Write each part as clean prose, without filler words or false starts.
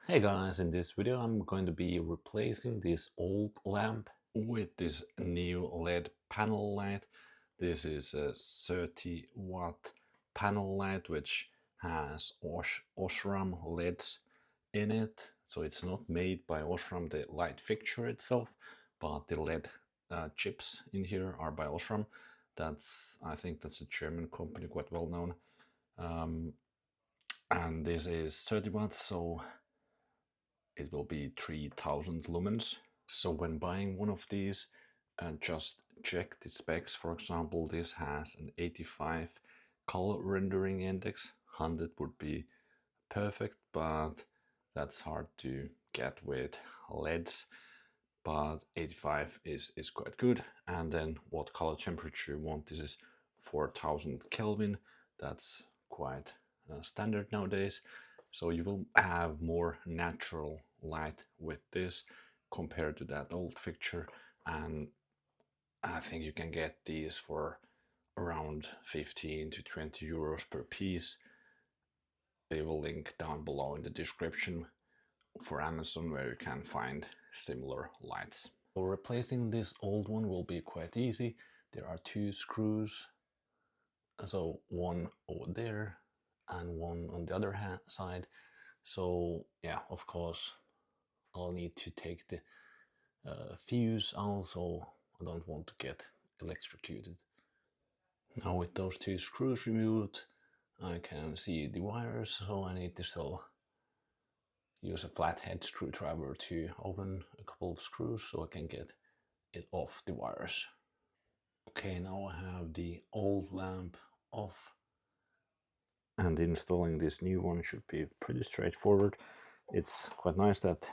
Hey guys, in this video I'm going to be replacing this old lamp with this new LED panel light. This is a 30-watt panel light which has Osram LEDs in it. So it's not made by Osram, the light fixture itself, but the LED chips in here are by Osram. I think that's a German company, quite well known. And this is 30 watts, so it will be 3000 lumens. So when buying one of these, just check the specs. For example, this has an 85 color rendering index. 100 would be perfect, but that's hard to get with LEDs. But 85 is quite good. And then what color temperature you want? This is 4000 Kelvin. That's quite standard nowadays. So you will have more natural light with this compared to that old fixture, and I think you can get these for around 15 to 20 euros per piece. They will link down below in the description for Amazon where you can find similar lights. So replacing this old one will be quite easy. There are two screws, so one over there and one on the other side. So yeah, of course I'll need to take the fuse out, so I don't want to get electrocuted. Now with those two screws removed, I can see the wires, so I need to still use a flathead screwdriver to open a couple of screws so I can get it off the wires. Okay, now I have the old lamp off. And installing this new one should be pretty straightforward. It's quite nice that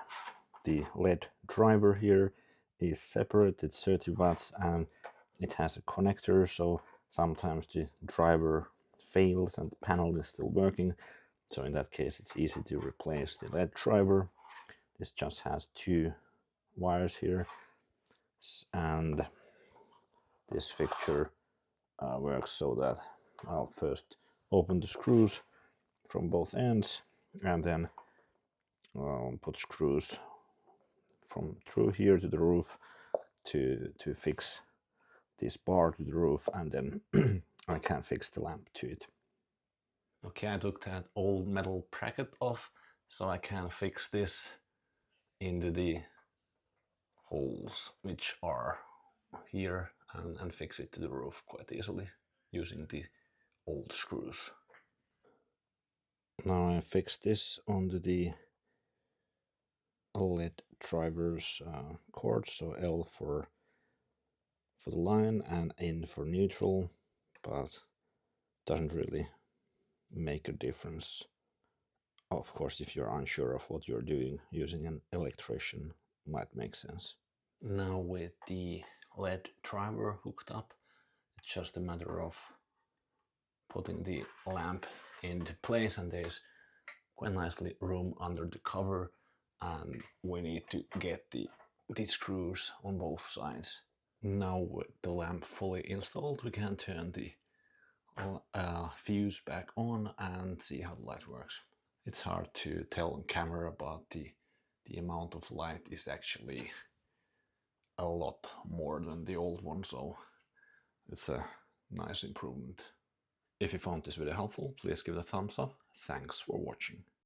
the LED driver here is separate. It's 30 watts and it has a connector, so sometimes the driver fails and the panel is still working. So in that case it's easy to replace the LED driver. This just has two wires here, and this fixture works so that I'll first open the screws from both ends and then put screws from through here to the roof to fix this bar to the roof, and then I can fix the lamp to it. Okay, I took that old metal bracket off so I can fix this into the holes which are here and fix it to the roof quite easily using the old screws. Now I fixed this onto the LED driver's cord, so L for the line and N for neutral, but doesn't really make a difference. Of course, if you're unsure of what you're doing, using an electrician might make sense. Now with the LED driver hooked up, it's just a matter of putting the lamp into place, and there's quite nicely room under the cover, and we need to get the screws on both sides. Now with the lamp fully installed, we can turn the fuse back on and see how the light works. It's hard to tell on camera, but the amount of light is actually a lot more than the old one, so it's a nice improvement. If you found this video helpful, please give it a thumbs up. Thanks for watching.